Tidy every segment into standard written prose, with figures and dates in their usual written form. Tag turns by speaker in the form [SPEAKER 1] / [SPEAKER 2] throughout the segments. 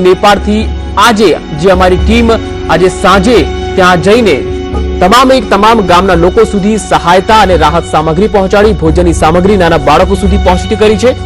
[SPEAKER 1] नेपाळથી આજે જે અમારી ટીમ આજે સાંજે ત્યાં જઈને તમામ ગામના લોકો સુધી સહાયતા અને રાહત સામગ્રી પહોંચાડી, ભોજનની સામગ્રી નાના બાળકો સુધી પહોંચતી કરી છે।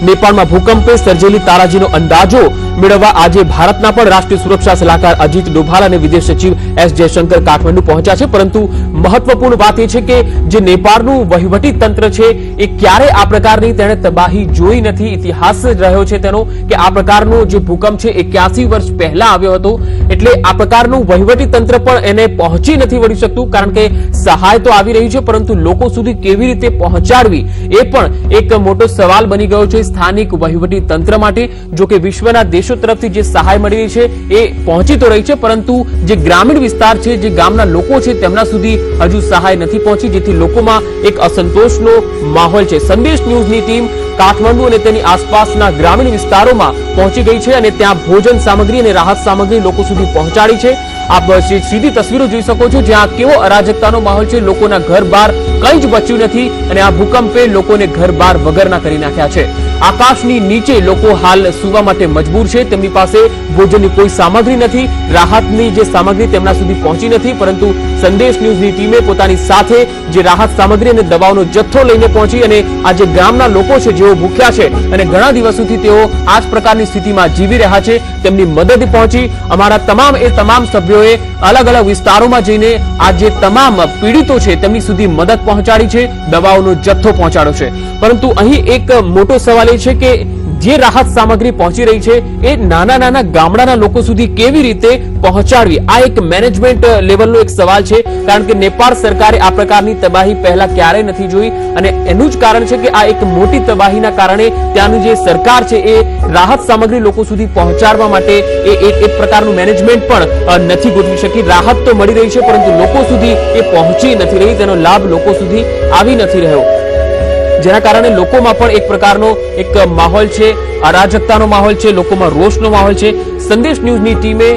[SPEAKER 1] नेपाળમાં ભૂકંપે સર્જેલી તારાજીનો અંદાજો મેળવવા આજે ભારતના પણ રાષ્ટ્રીય સુરક્ષા સલાહકાર અજીત ડોભાલ અને વિદેશ સચિવ એસ જયશંકર કાઠમંડુ પહોંચ્યા છે। પરંતુ મહત્વપૂર્ણ વાત એ છે કે જે नेपाળનું વહીવટી તંત્ર છે એ ક્યારે આ પ્રકારની તેણે તબાહી જોઈ નથી। ઇતિહાસ રહ્યો છે તેનો કે આ પ્રકારનો જે ભૂકંપ છે 81 વર્ષ પહેલા આવ્યો હતો, એટલે આ પ્રકારનું વહીવટી તંત્ર પણ એને પહોંચી નથી વળી શકતું, કારણ કે સહાય તો આવી રહી છે પરંતુ લોકો સુધી કેવી રીતે પહોંચાડવી એ પણ એક મોટો સવાલ બની ગયો છે સ્થાનિક વહીવટી તંત્ર માટે। જો કે વિશ્વના દેશો તરફથી જે સહાય મળી રહી છે એ પહોંચી તો રહી છે, પરંતુ જે ગ્રામીણ વિસ્તાર છે, જે ગામના લોકો છે તેમના સુધી હજુ સહાય નથી પહોંચી, જેથી લોકોમાં એક અસંતોષનો માહોલ છે। સંદેશ ન્યૂઝની ટીમ કાઠમંડુ અને તેની આસપાસના ગ્રામીણ વિસ્તારોમાં પહોંચી ગઈ છે અને ત્યાં ભોજન સામગ્રી અને રાહત સામગ્રી લોકો સુધી પહોંચાડી છે। આપ સીધી તસવીરો જોઈ શકો છો જ્યાં કેવો અરાજકતાનો માહોલ છે, લોકોના ઘર બહાર કંઈ જ બચ્યું નથી અને આ ભૂકંપે લોકોને ઘર બહાર વગરના કરી નાખ્યા છે। આકાશની નીચે લોકો હાલ સુવા માટે મજબૂર છે, તેમની પાસે ભોજનની કોઈ સામગ્રી નથી, રાહતની જે સામગ્રી તેમના સુધી પહોંચી નથી, પરંતુ સંદેશ ન્યૂઝની ટીમે પોતાની સાથે જે રાહત સામગ્રી અને દવાઓનો જથ્થો લઈને પહોંચી અને આ જે ગામના લોકો છે જેઓ ભૂખ્યા છે અને ઘણા દિવસોથી તેઓ આ જ પ્રકારની સ્થિતિમાં જીવી રહ્યા છે તેમની મદદ પહોંચી। અમારા તમામ સભ્યોએ અલગ અલગ વિસ્તારોમાં જઈને આ જે તમામ પીડિતો છે તેમની સુધી મદદ પહોંચાડી છે, દવાઓનો જથ્થો પહોંચાડ્યો છે। પરંતુ અહીં એક મોટો સવાલ એ છે કે જે રાહત સામગ્રી પહોંચી રહી છે એ નાના ગામડાના લોકો સુધી કેવી રીતે પહોંચાડવી, આ એક મેનેજમેન્ટ લેવલનો એક સવાલ છે, કારણ કે नेपाળ સરકારે આ પ્રકારની તબાહી પહેલા ક્યારેય નથી જોઈ અને એનું જ કારણ છે કે આ એક મોટી તબાહીના કારણે ત્યાંનું જે સરકાર છે એ રાહત સામગ્રી લોકો સુધી પહોંચાડવા માટે એક પ્રકારનું મેનેજમેન્ટ પણ નથી ગોઠવી શકી। રાહત તો મળી રહી છે પરંતુ લોકો સુધી એ પહોંચી નથી રહી, તેનો લાભ લોકો સુધી આવી નથી રહ્યો, જેના કારણે લોકોમાં પણ એક પ્રકારનો એક માહોલ છે, અરાજકતાનો માહોલ છે, લોકોમાં રોષનો માહોલ છે। સંદેશ ન્યૂઝની ટીમે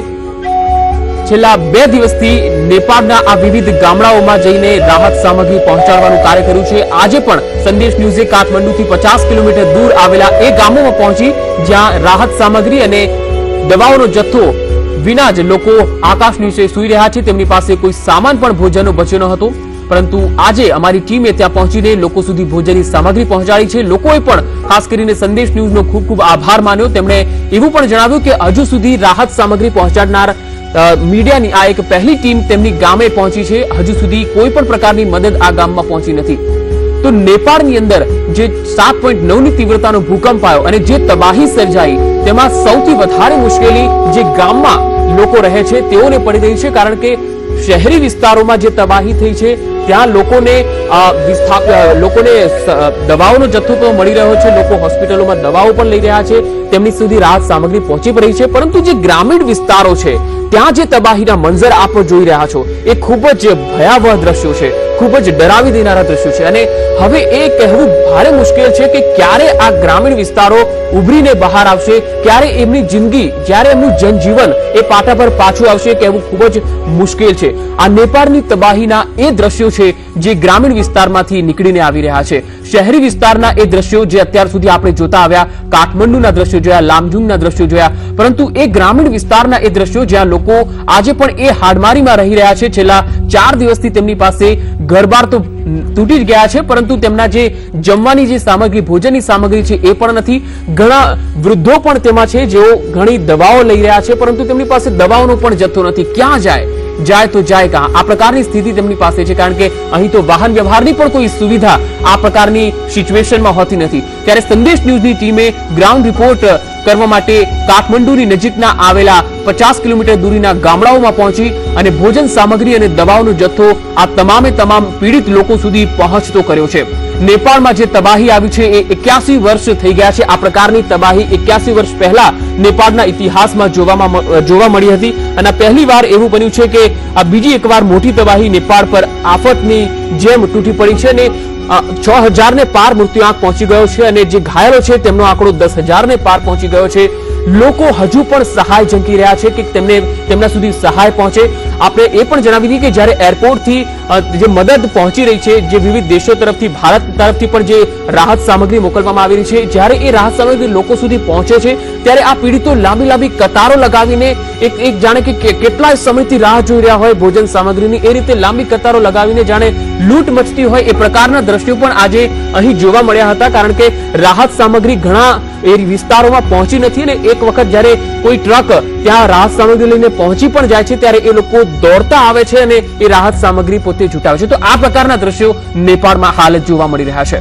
[SPEAKER 1] છેલ્લા 2 દિવસથી नेपाળના આ વિવિધ ગામડાઓમાં જઈને રાહત સામગ્રી પહોંચાડવાનું કાર્ય કર્યું છે। આજે પણ સંદેશ ન્યૂઝે કાઠમંડુથી 50 કિલોમીટર દૂર આવેલા એ ગામોમાં પહોંચી જ્યાં રાહત સામગ્રી અને દવાઓનો જથ્થો વિના જ લોકો આકાશ નીચે સૂઈ રહ્યા છે, તેમની પાસે કોઈ સામાન પણ ભોજનનો બચ્યો ન હતો, પરંતુ આજે અમારી ટીમે ત્યાં પહોંચીને લોકો સુધી ભોજનની સામગ્રી પહોંચાડી છે। લોકોએ પણ ખાસ કરીને સંદેશ ન્યૂઝનો ખૂબ આભાર માન્યો। તેમણે એવું પણ જણાવ્યું કે હજુ સુધી રાહત સામગ્રી પહોંચાડનાર મીડિયાની આ એક પહેલી ટીમ તેમની ગામે પહોંચી છે, હજુ સુધી કોઈ પણ પ્રકારની મદદ આ ગામમાં પહોંચી નથી। તો नेपाળની અંદર જે 7.9ની તીવ્રતાનો ભૂકંપ આવ્યો અને જે તબાહી સર્જાઈ તેમાં સૌથી વધારે મુશ્કેલી જે ગામમાં લોકો રહે છે તેઓને પડી રહી છે, કારણ કે શહેરી વિસ્તારોમાં જે તબાહી થઈ છે ત્યાં લોકોને દવાઓનો જથ્થો તો મળી રહ્યો છે, લોકો હોસ્પિટલોમાં દવાઓ પણ લઈ રહ્યા છે, તેમની સુધી રાહત સામગ્રી પહોંચી રહી છે, પરંતુ જે ગ્રામીણ વિસ્તારો છે ત્યાં જે તબાહીના મંજર આપ જોઈ રહ્યા છો એ ખૂબ જ ભયાવહ દ્રશ્યો છે, ખૂબ જ ડરાવી દેનારા દ્રશ્યો છે અને હવે એ કહેવું ભારે મુશ્કેલ છે કે ક્યારે આ ગ્રામીણ વિસ્તારો ઉભરીને બહાર આવશે, ક્યારે એમની જિંદગી, જ્યારે એમનું જનજીવન એ પાટા પર પાછું આવશે, કહેવું ખૂબ જ મુશ્કેલ છે। આ नेपाળની તબાહીના એ દ્રશ્યો છે જે ગ્રામીણ વિસ્તારમાંથી નીકળીને આવી રહ્યા છે। શહેરી વિસ્તારના એ દ્રશ્યો જે અત્યાર સુધી આપણે જોતા આવ્યા, કાઠમંડુના દ્રશ્યો જોયા, લામજુંગના દ્રશ્યો જોયા, પરંતુ એ ગ્રામીણ વિસ્તારના એ દ્રશ્યો જ્યાં લોકો આજે પણ એ હાડમારીમાં રહી રહ્યા છે। છેલ્લા 4 દિવસથી તેમની પાસે ઘરબાર તો તૂટી જ ગયા છે, પરંતુ તેમના જે જમવાની જે સામગ્રી, ભોજનની સામગ્રી છે એ પણ નથી। ઘણા વૃદ્ધો પણ તેમાં છે જેઓ ઘણી દવાઓ લઈ રહ્યા છે, પરંતુ તેમની પાસે દવાઓનો પણ જથ્થો નથી, ક્યાં જાય તો જાય કહાં, આ પ્રકારની સ્થિતિ તેમની પાસે છે, કારણ કે અહીં તો વાહન વ્યવહારની પણ કોઈ સુવિધા આ પ્રકારની સિચ્યુએશનમાં હોતી નથી। ત્યારે સંદેશ ન્યૂઝની ટીમે ગ્રાઉન્ડ રિપોર્ટ કરવા માટે કાઠમંડુની નજીકના આવેલા 50 કિલોમીટર દૂરીના ગામડાઓમાં પહોંચી અને ભોજન સામગ્રી અને દવાઓનો જથ્થો આ તમામ પીડિત લોકો સુધી પહોંચતો કર્યો છે। नेपाળમાં જે તબાહી આવી છે એ 81 વર્ષ થઈ ગયા છે। આ પ્રકારની તબાહી 81 વર્ષ પહેલા नेपाળના ઇતિહાસમાં જોવા મળી હતી અને પહેલી વાર એવું બન્યું છે કે આ બીજી એકવાર મોટી તબાહી नेपाળ પર આફતની જેમ તૂટી પડી છે અને 6000 ને પાર મૃત્યુઆંક પહોંચી ગયો છે અને જે ઘાયલો છે તેમનો આંકડો 10,000 ને પાર પહોંચી ગયો છે। લોકો હજુ પણ સહાય ઝંકી રહ્યા છે કે તેમના સુધી સહાય પહોંચે। આપણે એ પણ જણાવી દઈએ કે જ્યારે એરપોર્ટથી જે મદદ પહોંચી રહી છે, જે વિવિધ દેશો તરફથી, ભારત તરફથી પણ જે રાહત સામગ્રી મોકલવામાં આવી રહી છે, જ્યારે એ રાહત સામગ્રી લોકો સુધી પહોંચે છે ત્યારે આ પીડિતો લાંબી લાંબી કતારો લગાવીને એક જાણે કે કેટલાય સમયથી રાહ જોઈ રહ્યા હોય ભોજન સામગ્રીની, એ રીતે લાંબી કતારો લગાવીને જાણે લૂંટ મચતી હોય એ પ્રકારના દ્રશ્યો પણ આજે અહીં જોવા મળ્યા હતા। કારણ કે રાહત સામગ્રી ઘણા એ વિસ્તારોમાં પહોંચી નથી અને એક વખત જ્યારે કોઈ ટ્રક ત્યાં રાહત સામગ્રી લઈને પહોંચી પણ જાય છે ત્યારે એ લોકો દોડતા આવે છે અને એ રાહત સામગ્રી પોતે છૂટાવે છે। તો આ પ્રકારના દ્રશ્યો નેપાળમાં હાલ જોવા મળી રહ્યા છે।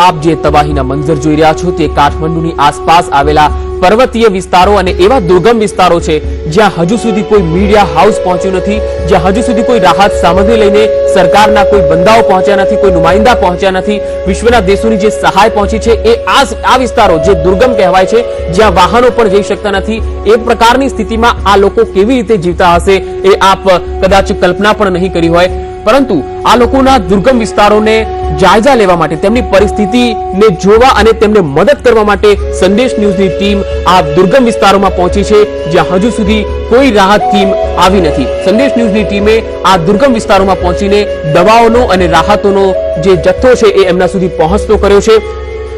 [SPEAKER 1] આપ જે તબાહીના મંજર જોઈ રહ્યા છો તે કાઠમંડુની આસપાસ આવેલા પર્વતીય વિસ્તારો અને એવા દુર્ગમ વિસ્તારો છે જ્યાં હજુ સુધી કોઈ મીડિયા હાઉસ પહોંચ્યું નથી, જ્યાં હજુ સુધી કોઈ રાહત સામગ્રી લઈને સરકારના કોઈ બંદાઓ પહોંચ્યા નથી, કોઈ નુમાઇંદા પહોંચ્યા નથી। વિશ્વના દેશોની જે સહાય પહોંચી છે એ આ વિસ્તારો જે દુર્ગમ કહેવાય છે, જ્યાં વાહનો પણ જઈ શકતા નથી, એ પ્રકારની સ્થિતિમાં આ લોકો કેવી રીતે જીવતા હશે એ આપ કદાચ કલ્પના પણ નહીં કરી હોય। પરંતુ આ લોકોના દુર્ગમ વિસ્તારોને જાયજા લેવા માટે, તેમની પરિસ્થિતિને જોવા અને તેમને મદદ કરવા માટે સંદેશ ન્યૂઝની ટીમ આ દુર્ગમ વિસ્તારોમાં પહોંચી છે, જ્યાં હજુ સુધી કોઈ રાહત ટીમ આવી નથી। સંદેશ ન્યૂઝની ટીમે આ દુર્ગમ વિસ્તારોમાં પહોંચીને દવાઓનો અને રાહતોનો જે જથ્થો છે એ એમના સુધી પહોંચતો કર્યો છે।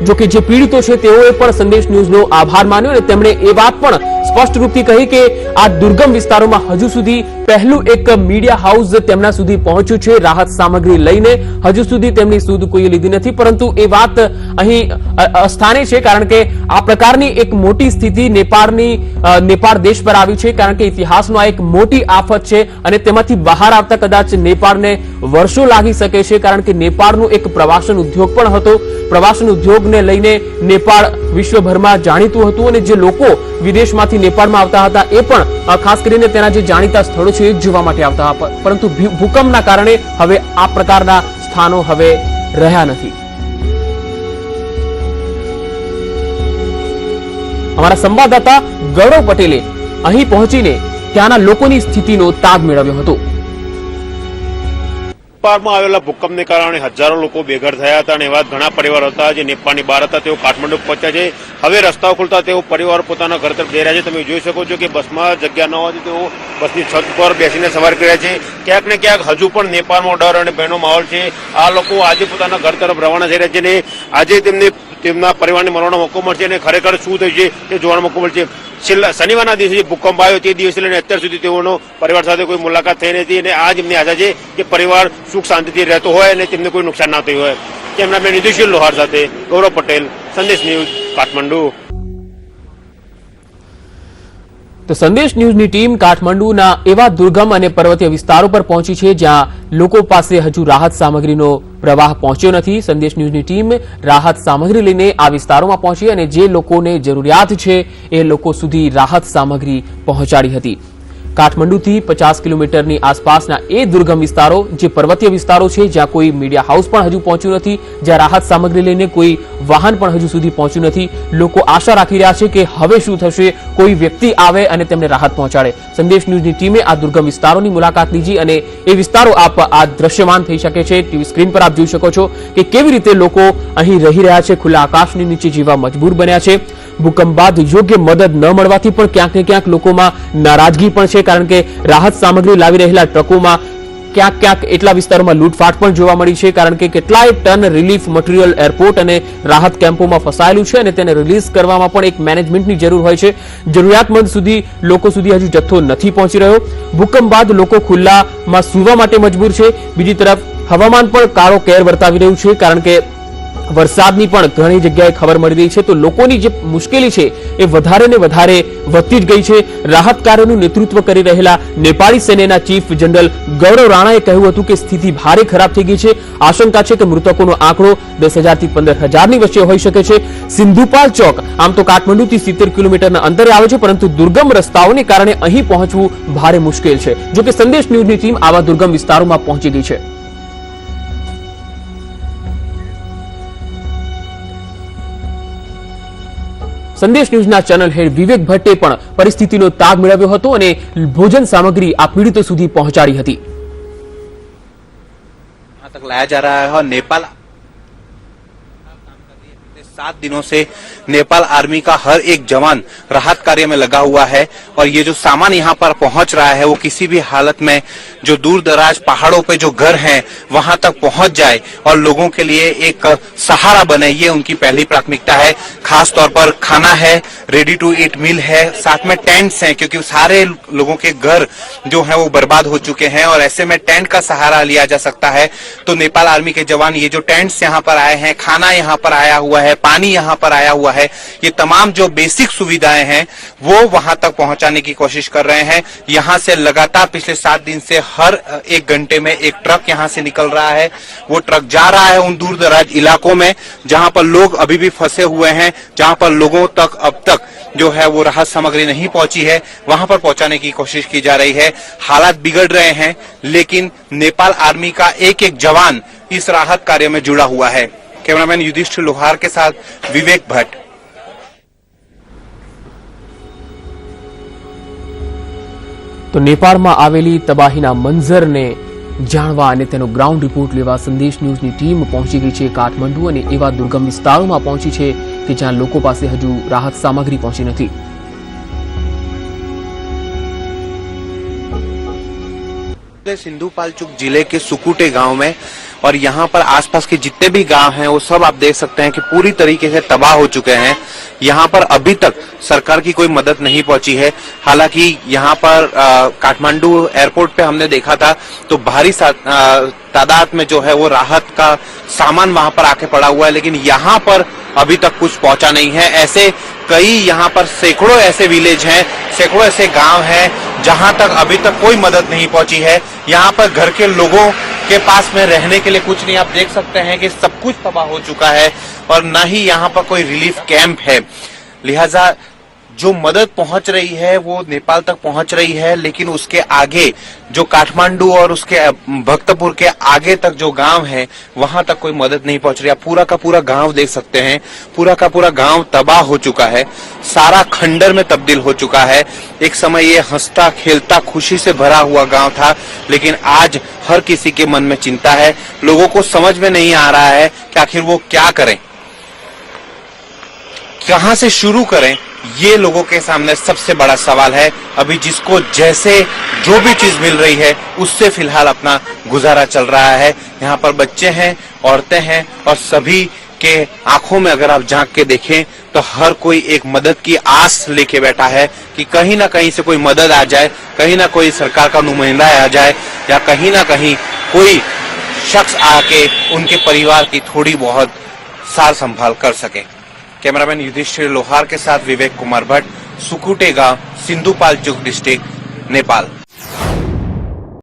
[SPEAKER 1] જો કે જે પીડિતો છે તેઓએ પણ સંદેશ ન્યૂઝનો આભાર માન્યો અને તેમણે એ વાત પણ સ્પષ્ટ રૂપથી કહી કે આ દુર્ગમ વિસ્તારોમાં હજુ સુધી પહેલું એક મીડિયા હાઉસ તેમના સુધી પહોંચ્યું છે રાહત સામગ્રી લઈને। હજુ સુધી તેમની સુધ કોઈ લીધી નથી, પરંતુ એ વાત અહીં અસ્થાને છે કારણ કે આ પ્રકારની એક મોટી સ્થિતિ નેપાળ દેશ પર આવી છે, કારણ કે ઇતિહાસનો આ એક મોટી આફત છે અને તેમાંથી બહાર આવતા કદાચ નેપાળને વર્ષો લાગી શકે છે, કારણ કે નેપાળનું એક પ્રવાસન ઉદ્યોગ પણ હતો। પ્રવાસન ઉદ્યોગને લઈને નેપાળ વિશ્વભરમાં જાણીતું હતું અને જે લોકો વિદેશમાંથી નેપાળમાં આવતા હતા એ પણ ખાસ કરીને તેના જે જાણીતા સ્થળો છે એ જોવા માટે આવતા હતા, પરંતુ ભૂકંપના કારણે હવે આ પ્રકારના સ્થાનો હવે રહ્યા નથી। અમારા સંવાદદાતા ગૌરવ પટેલે અહીં પહોંચીને ત્યાંના લોકોની સ્થિતિનો તાગ મેળવ્યો હતો।
[SPEAKER 2] નેપાળમાં આવેલા ભૂકંપને કારણે હજારો લોકો બેઘર થયા હતા અને એવા ઘણા પરિવારો હતા જે નેપાળની બહાર હતા, તેઓ કાઠમંડુ પહોંચ્યા છે। હવે રસ્તાઓ ખુલતા તેઓ પરિવારો પોતાના ઘર તરફ જઈ રહ્યા છે। તમે જોઈ શકો છો કે બસમાં જગ્યા ન હોવાથી તેઓ બસની છત પર બેસીને સવારી કર્યા છે। ક્યાંક ને ક્યાંક હજુ પણ નેપાળમાં ડર અને ભયનો માહોલ છે। આ લોકો આજે પોતાના ઘર તરફ રવાના થઈ રહ્યા છે અને આજે તેમના પરિવારને મળવાનો મોકો મળશે અને ખરેખર શું થયું છે તે જોવાનો મોકો મળશે। છેલ્લા શનિવારના દિવસે જે ભૂકંપ આવ્યો તે દિવસે લઈને અત્યાર સુધી તેઓનો પરિવાર સાથે કોઈ મુલાકાત થઈ નથી અને આજ એમની આશા છે કે પરિવાર સુખ શાંતિથી રહેતો હોય અને તેમને કોઈ નુકસાન ના થયું હોય। કેમેરામેન નિધિશીલ લોહાર સાથે ગૌરવ પટેલ, સંદેશ ન્યૂઝ, કાઠમંડુ।
[SPEAKER 1] તો સંદેશ ન્યૂઝની ટીમ કાઠમંડુના એવા દુર્ગમ અને પર્વતીય વિસ્તારો પર પહોંચી છે જ્યાં લોકો પાસે હજુ રાહત સામગ્રીનો પ્રવાહ પહોંચ્યો નથી। સંદેશ ન્યૂઝની ટીમ રાહત સામગ્રી લઈને આ વિસ્તારોમાં પહોંચી અને જે લોકોને જરૂરિયાત છે એ લોકો સુધી રાહત સામગ્રી પહોંચાડી હતી। કાઠમંડુથી 50 કિલોમીટરની આસપાસના એ દુર્ગમ વિસ્તારો જે પર્વતીય વિસ્તારો છે જ્યાં કોઈ મીડિયા હાઉસ પણ હજુ પહોંચ્યું નથી, જ્યાં રાહત સામગ્રી લઈને કોઈ વાહન પણ હજુ સુધી પહોંચ્યું નથી। લોકો આશા રાખી રહ્યા છે કે હવે શું થશે, કોઈ વ્યક્તિ આવે અને તેમને રાહત પહોંચાડે। સંદેશ ન્યૂઝની ટીમે આ દુર્ગમ વિસ્તારોની મુલાકાત લીધી અને એ વિસ્તારો આપ આ દ્રશ્યમાન થઈ શકે છે। ટીવી સ્ક્રીન પર આપ જોઈ શકો છો કે કેવી રીતે લોકો અહીં રહી રહ્યા છે, ખુલ્લા આકાશની નીચે જીવવા મજબૂર બન્યા છે। ભૂકંપ બાદ યોગ્ય મદદ ન મળવાથી પણ ક્યાંક ને ક્યાંક લોકોમાં નારાજગી પણ છે, કારણ કે રાહત સામગ્રી લાવી રહેલા ટ્રકોમાં ક્યાંક ક્યાંક એટલા વિસ્તારોમાં લૂંટફાટ પણ જોવા મળી છે, કારણ કે કેટલાય ટન રિલીફ મટીરીયલ એરપોર્ટ અને રાહત કેમ્પોમાં ફસાયેલું છે અને તેને રિલીઝ કરવામાં પણ એક મેનેજમેન્ટની જરૂર હોય છે। જરૂરિયાતમંદ લોકો સુધી હજુ જથ્થો નથી પહોંચી રહ્યો। ભૂકંપ બાદ લોકો ખુલ્લામાં સૂવા માટે મજબૂર છે। બીજી તરફ હવામાન પણ કાળો કેર વર્તાવી રહ્યું છે, કારણ કે વરસાદની પણ ઘણી જગ્યાએ ખબર મળી રહી છે, તો લોકોની જે મુશ્કેલી છે એ વધારે ને વધારે વધતી જ ગઈ છે। રાહત કાર્યનું નેતૃત્વ કરી રહેલા નેપાળી સૈન્યના ચીફ જનરલ ગૌરવ રાણાએ કહ્યું હતું કે સ્થિતિ ભારે ખરાબ થઈ ગઈ છે। આશંકા છે કે મૃતકોનો આંકડો 10,000 થી 15,000 ની વચ્ચે હોઈ શકે છે। સિંધુપાલ ચોક આમ તો કાઠમંડુથી 70 કિલોમીટરના અંતરે આવે છે, પરંતુ દુર્ગમ રસ્તાઓને કારણે અહીં પહોંચવું ભારે મુશ્કેલ છે। જો કે સંદેશ ન્યૂઝની ટીમ આવા દુર્ગમ વિસ્તારોમાં પહોંચી ગઈ છે। સંદેશ ન્યૂઝના ચેનલ હેડ વિવેક ભટ્ટે પણ પરિસ્થિતિનો તાગ મેળવ્યો હતો અને ભોજન સામગ્રી આ પીડિતો સુધી પહોંચાડી હતી।
[SPEAKER 3] यहाँ तक लाया जा रहा है और नेपाल 7 दिनों से नेपाल आर्मी का हर एक जवान राहत कार्य में लगा हुआ है और ये जो सामान यहाँ पर पहुंच रहा है वो किसी भी हालत में जो दूर दराज पहाड़ों पे जो घर हैं वहां तक पहुंच जाए और लोगों के लिए एक सहारा बने, ये उनकी पहली प्राथमिकता है। खास तौर पर खाना है, रेडी टू ईट मील है, साथ में टेंट्स हैं क्योंकि सारे लोगों के घर जो है वो बर्बाद हो चुके हैं और ऐसे में टेंट का सहारा लिया जा सकता है। तो नेपाल आर्मी के जवान ये जो टेंट्स यहाँ पर आए हैं, खाना यहाँ पर आया हुआ है, पानी यहाँ पर आया हुआ है, ये तमाम जो बेसिक सुविधाएं हैं वो वहां तक पहुंचाने की कोशिश कर रहे हैं। यहाँ से लगातार पिछले 7 दिन से हर 1 घंटे में एक ट्रक यहाँ से निकल रहा है। वो ट्रक जा रहा है उन दूर दराज इलाकों में जहां पर लोग अभी भी फंसे हुए हैं, जहां पर लोगों तक अब तक जो है वो राहत सामग्री नहीं पहुंची है, वहां पर पहुंचाने की कोशिश की जा रही है। हालात बिगड़ रहे हैं लेकिन नेपाल आर्मी का एक एक जवान इस राहत कार्य में जुड़ा हुआ है। कैमरामैन युधिष्ठिर लोहार के साथ विवेक भट्ट।
[SPEAKER 1] તો નેપાળમાં આવેલી તબાહીના મંઝરને જાણવા અને તેનો ગ્રાઉન્ડ રિપોર્ટ લેવા સંદેશ ન્યૂઝની ટીમ પહોંચી ગઈ છે કાઠમંડુ અને એવા દુર્ગમ વિસ્તારોમાં પહોંચી છે કે જ્યાં લોકો પાસે હજુ રાહત સામગ્રી પહોંચી નથી।
[SPEAKER 3] सिंधुपाल चुक जिले के सुकुटे गांव में और यहाँ पर आसपास के जितने भी गांव हैं वो सब आप देख सकते हैं कि पूरी तरीके से तबाह हो चुके हैं। यहाँ पर अभी तक सरकार की कोई मदद नहीं पहुंची है। हालांकि यहाँ पर काठमांडू एयरपोर्ट पे हमने देखा था तो भारी तादाद में जो है वो राहत का सामान वहां पर आके पड़ा हुआ है, लेकिन यहाँ पर अभी तक कुछ पहुंचा नहीं है। ऐसे कई यहाँ पर सैकड़ों ऐसे विलेज हैं, सैकड़ों ऐसे गांव हैं जहां तक अभी तक कोई मदद नहीं पहुंची है। यहाँ पर घर के लोगों के पास में रहने के लिए कुछ नहीं, आप देख सकते हैं कि सब कुछ तबाह हो चुका है और न ही यहाँ पर कोई रिलीफ कैंप है। लिहाजा जो मदद पहुंच रही है वो नेपाल तक पहुंच रही है, लेकिन उसके आगे जो काठमांडू और उसके भक्तपुर के आगे तक जो गांव है वहां तक कोई मदद नहीं पहुंच रही। आप पूरा का पूरा गांव देख सकते हैं, पूरा का पूरा गांव तबाह हो चुका है, सारा खंडर में तब्दील हो चुका है। एक समय ये हंसता खेलता खुशी से भरा हुआ गांव था, लेकिन आज हर किसी के मन में चिंता है। लोगों को समझ में नहीं आ रहा है कि आखिर वो क्या करें, कहां से शुरू करें, ये लोगों के सामने सबसे बड़ा सवाल है। अभी जिसको जैसे जो भी चीज मिल रही है उससे फिलहाल अपना गुजारा चल रहा है। यहाँ पर बच्चे हैं, औरतें हैं और सभी के आंखों में अगर आप झांक के देखें तो हर कोई एक मदद की आस लेके बैठा है कि कहीं ना कहीं से कोई मदद आ जाए, कहीं ना कोई सरकार का नुमाइंदा आ जाए या कहीं ना कहीं कोई शख्स आके उनके परिवार की थोड़ी बहुत सार संभाल कर सके। कैमरामैन युधिष्ठिर लोहार के साथ विवेक कुमार भट्ट, सुकुटे गांव, सिंधुपाल चुक डिस्ट्रिक्ट, नेपाल।